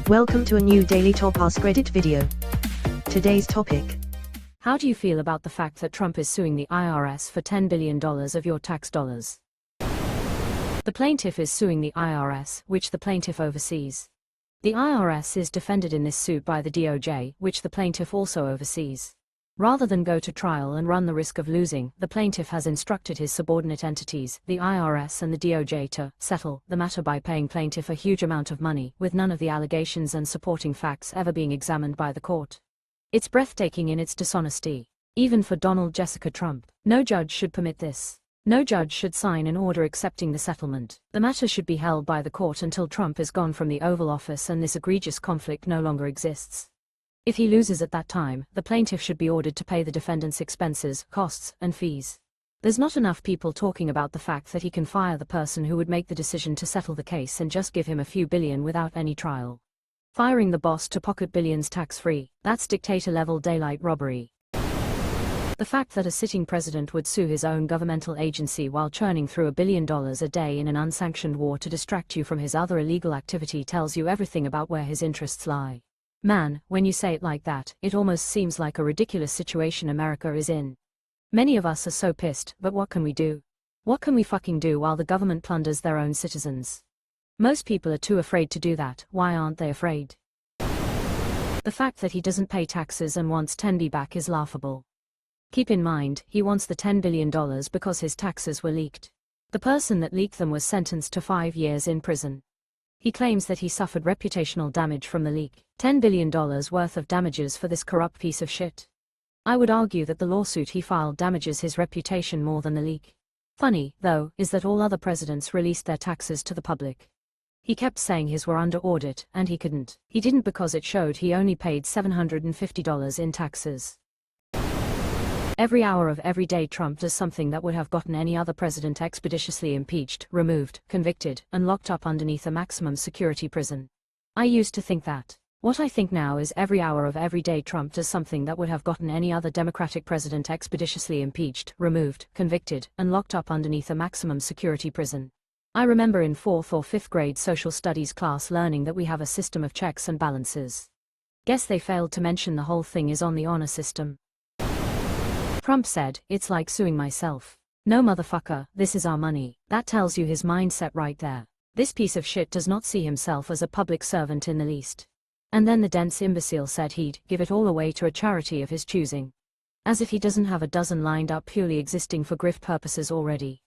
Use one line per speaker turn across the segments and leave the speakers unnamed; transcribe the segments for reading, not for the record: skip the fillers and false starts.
Welcome to a new Daily Top Askreddit video. Today's topic.
How do you feel about the fact that Trump is suing the IRS for $10 billion of your tax dollars? The plaintiff is suing the IRS, which the plaintiff oversees. The IRS is defended in this suit by the DOJ, which the plaintiff also oversees. Rather than go to trial and run the risk of losing, the plaintiff has instructed his subordinate entities, the IRS and the DOJ, to settle the matter by paying plaintiff a huge amount of money, with none of the allegations and supporting facts ever being examined by the court. It's breathtaking in its dishonesty. Even for Donald Jessica Trump, no judge should permit this. No judge should sign an order accepting the settlement. The matter should be held by the court until Trump is gone from the Oval Office and this egregious conflict no longer exists. If he loses at that time, the plaintiff should be ordered to pay the defendant's expenses, costs, and fees. There's not enough people talking about the fact that he can fire the person who would make the decision to settle the case and just give him a few billion without any trial. Firing the boss to pocket billions tax-free, that's dictator-level daylight robbery. The fact that a sitting president would sue his own governmental agency while churning through $1 billion a day in an unsanctioned war to distract you from his other illegal activity tells you everything about where his interests lie. Man, when you say it like that, it almost seems like a ridiculous situation America is in. Many of us are so pissed, but what can we do? What can we fucking do while the government plunders their own citizens? Most people are too afraid to do that. Why aren't they afraid? The fact that he doesn't pay taxes and wants 10B back is laughable. Keep in mind, he wants the $10 billion because his taxes were leaked. The person that leaked them was sentenced to 5 years in prison. He claims that he suffered reputational damage from the leak. $10 billion worth of damages for this corrupt piece of shit. I would argue that the lawsuit he filed damages his reputation more than the leak. Funny, though, is that all other presidents released their taxes to the public. He kept saying his were under audit, and he couldn't. He didn't because it showed he only paid $750 in taxes. Every hour of every day Trump does something that would have gotten any other president expeditiously impeached, removed, convicted, and locked up underneath a maximum security prison. I used to think that. What I think now is every hour of every day Trump does something that would have gotten any other Democratic president expeditiously impeached, removed, convicted, and locked up underneath a maximum security prison. I remember in 4th or 5th grade social studies class learning that we have a system of checks and balances. Guess they failed to mention the whole thing is on the honor system. Trump said, "It's like suing myself." No motherfucker, this is our money. That tells you his mindset right there. This piece of shit does not see himself as a public servant in the least. And then the dense imbecile said he'd give it all away to a charity of his choosing. As if he doesn't have a dozen lined up purely existing for grift purposes already.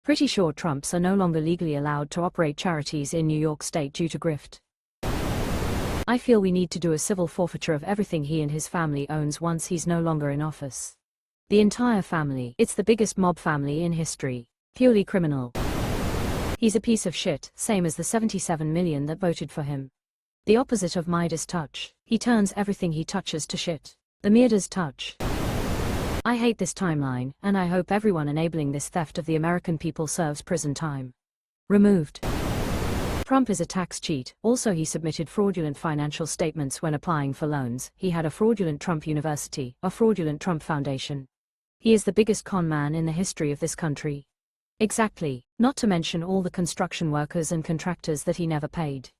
Pretty sure Trumps are no longer legally allowed to operate charities in New York State due to grift. I feel we need to do a civil forfeiture of everything he and his family owns once he's no longer in office. The entire family. It's the biggest mob family in history. Purely criminal. He's a piece of shit, same as the 77 million that voted for him. The opposite of Midas touch. He turns everything he touches to shit. The Midas touch. I hate this timeline, and I hope everyone enabling this theft of the American people serves prison time. Removed. Trump is a tax cheat. Also, he submitted fraudulent financial statements when applying for loans. He had a fraudulent Trump University, a fraudulent Trump Foundation. He is the biggest con man in the history of this country. Exactly, not to mention all the construction workers and contractors that he never paid.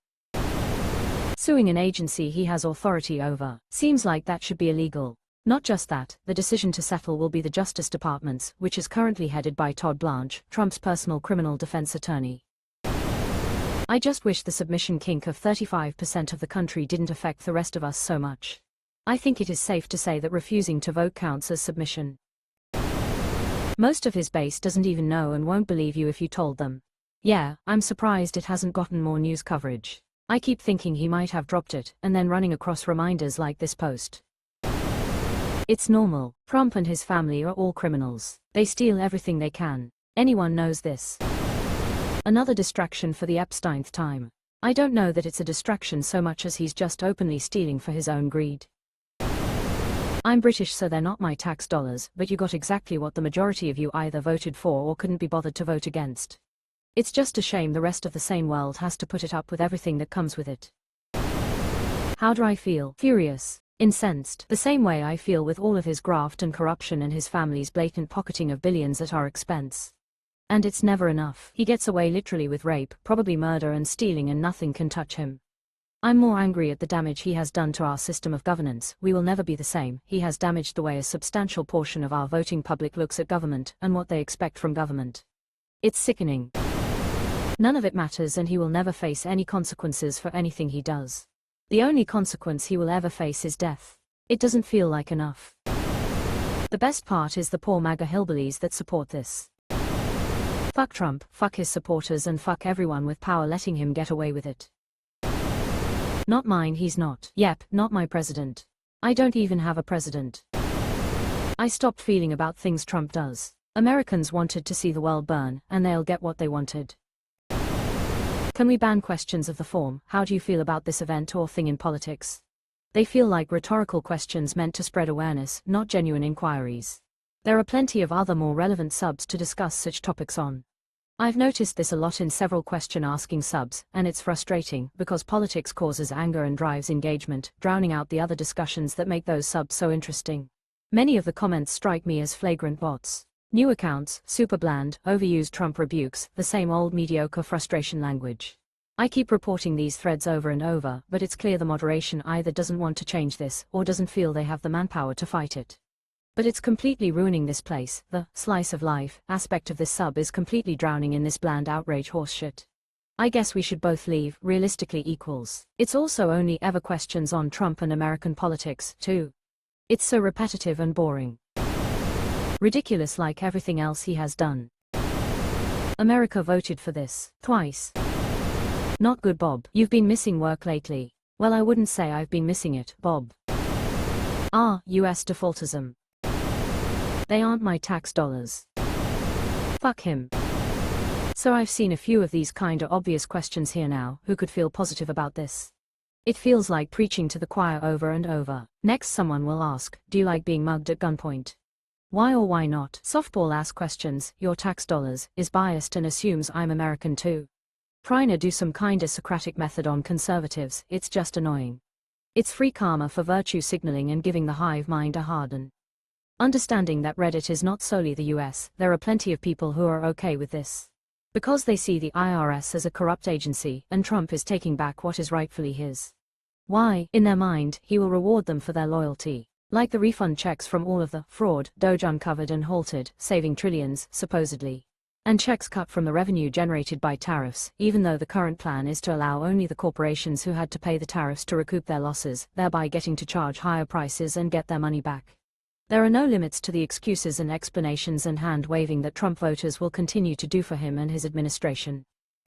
Suing an agency he has authority over, seems like that should be illegal. Not just that, the decision to settle will be the Justice Department's, which is currently headed by Todd Blanche, Trump's personal criminal defense attorney. I just wish the submission kink of 35% of the country didn't affect the rest of us so much. I think it is safe to say that refusing to vote counts as submission. Most of his base doesn't even know and won't believe you if you told them. Yeah, I'm surprised it hasn't gotten more news coverage. I keep thinking he might have dropped it, and then running across reminders like this post. It's normal. Trump and his family are all criminals. They steal everything they can. Anyone knows this. Another distraction for the Epsteinth time. I don't know that it's a distraction so much as he's just openly stealing for his own greed. I'm British, so they're not my tax dollars, but you got exactly what the majority of you either voted for or couldn't be bothered to vote against. It's just a shame the rest of the sane world has to put it up with everything that comes with it. How do I feel? Furious. Incensed. The same way I feel with all of his graft and corruption and his family's blatant pocketing of billions at our expense. And it's never enough. He gets away literally with rape, probably murder and stealing, and nothing can touch him. I'm more angry at the damage he has done to our system of governance. We will never be the same. He has damaged the way a substantial portion of our voting public looks at government and what they expect from government. It's sickening. None of it matters, and he will never face any consequences for anything he does. The only consequence he will ever face is death. It doesn't feel like enough. The best part is the poor MAGA hillbillies that support this. Fuck Trump, fuck his supporters, and fuck everyone with power letting him get away with it. Not mine, he's not. Yep, not my president. I don't even have a president. I stopped feeling about things Trump does. Americans wanted to see the world burn, and they'll get what they wanted. Can we ban questions of the form, "How do you feel about this event or thing in politics?" They feel like rhetorical questions meant to spread awareness, not genuine inquiries. There are plenty of other more relevant subs to discuss such topics on. I've noticed this a lot in several question-asking subs, and it's frustrating, because politics causes anger and drives engagement, drowning out the other discussions that make those subs so interesting. Many of the comments strike me as flagrant bots. New accounts, super bland, overused Trump rebukes, the same old mediocre frustration language. I keep reporting these threads over and over, but it's clear the moderation either doesn't want to change this, or doesn't feel they have the manpower to fight it. But it's completely ruining this place. The slice of life aspect of this sub is completely drowning in this bland outrage horseshit. I guess we should both leave. Realistically equals. It's also only ever questions on Trump and American politics, too. It's so repetitive and boring. Ridiculous, like everything else he has done. America voted for this twice. Not good, Bob. You've been missing work lately. Well, I wouldn't say I've been missing it, Bob. US defaultism. They aren't my tax dollars. Fuck him. So I've seen a few of these kinda obvious questions here now. Who could feel positive about this? It feels like preaching to the choir over and over. Next, someone will ask, do you like being mugged at gunpoint? Why or why not? Softball ass questions. Your tax dollars is biased and assumes I'm American too. Trying do some kinda Socratic method on conservatives. It's just annoying. It's free karma for virtue signaling and giving the hive mind a harden. Understanding that Reddit is not solely the US, there are plenty of people who are okay with this. Because they see the IRS as a corrupt agency, and Trump is taking back what is rightfully his. Why, in their mind, he will reward them for their loyalty. Like the refund checks from all of the fraud Doge uncovered and halted, saving trillions, supposedly. And checks cut from the revenue generated by tariffs, even though the current plan is to allow only the corporations who had to pay the tariffs to recoup their losses, thereby getting to charge higher prices and get their money back. There are no limits to the excuses and explanations and hand-waving that Trump voters will continue to do for him and his administration.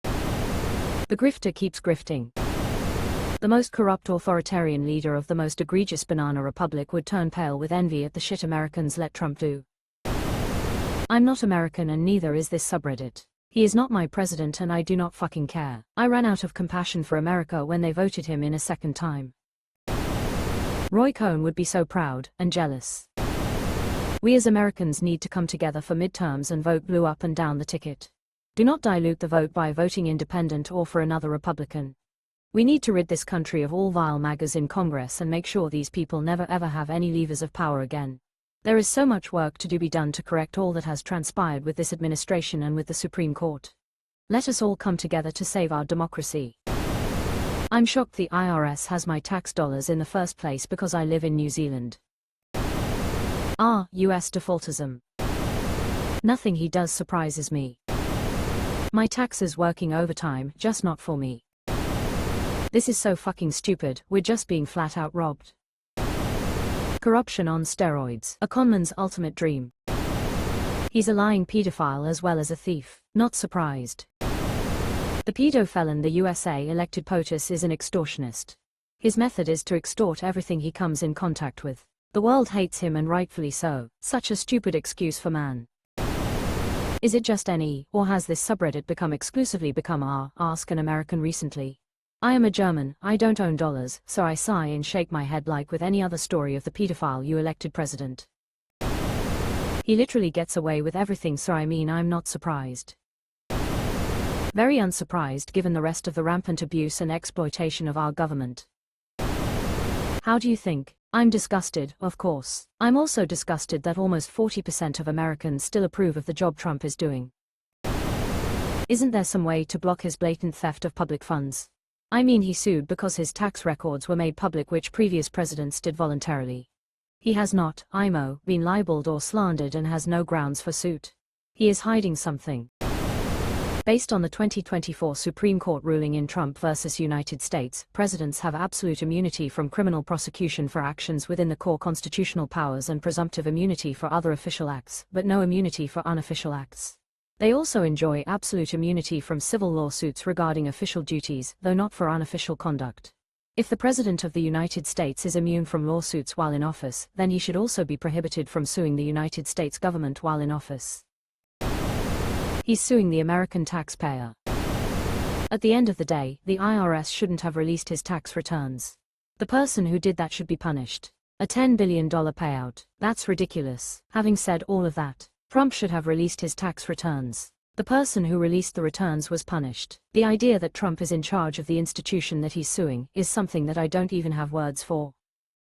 The grifter keeps grifting. The most corrupt authoritarian leader of the most egregious banana republic would turn pale with envy at the shit Americans let Trump do. I'm not American, and neither is this subreddit. He is not my president, and I do not fucking care. I ran out of compassion for America when they voted him in a second time. Roy Cohn would be so proud and jealous. We as Americans need to come together for midterms and vote blue up and down the ticket. Do not dilute the vote by voting independent or for another Republican. We need to rid this country of all vile MAGAs in Congress and make sure these people never ever have any levers of power again. There is so much work to be done to correct all that has transpired with this administration and with the Supreme Court. Let us all come together to save our democracy. I'm shocked the IRS has my tax dollars in the first place because I live in New Zealand. US defaultism. Nothing he does surprises me. My taxes working overtime, just not for me. This is so fucking stupid, we're just being flat out robbed. Corruption on steroids, a conman's ultimate dream. He's a lying pedophile as well as a thief, not surprised. The pedo felon the USA elected POTUS is an extortionist. His method is to extort everything he comes in contact with. The world hates him, and rightfully so. Such a stupid excuse for man. Is it just any, or has this subreddit exclusively become Ask an American recently? I am a German, I don't own dollars, so I sigh and shake my head like with any other story of the pedophile you elected president. He literally gets away with everything, so I mean I'm not surprised. Very unsurprised given the rest of the rampant abuse and exploitation of our government. How do you think? I'm disgusted, of course. I'm also disgusted that almost 40% of Americans still approve of the job Trump is doing. Isn't there some way to block his blatant theft of public funds? I mean, he sued because his tax records were made public, which previous presidents did voluntarily. He has not, IMO, been libeled or slandered and has no grounds for suit. He is hiding something. Based on the 2024 Supreme Court ruling in Trump versus United States, presidents have absolute immunity from criminal prosecution for actions within the core constitutional powers and presumptive immunity for other official acts, but no immunity for unofficial acts. They also enjoy absolute immunity from civil lawsuits regarding official duties, though not for unofficial conduct. If the President of the United States is immune from lawsuits while in office, then he should also be prohibited from suing the United States government while in office. He's suing the American taxpayer. At the end of the day, the IRS shouldn't have released his tax returns. The person who did that should be punished. A $10 billion payout. That's ridiculous. Having said all of that, Trump should have released his tax returns. The person who released the returns was punished. The idea that Trump is in charge of the institution that he's suing is something that I don't even have words for.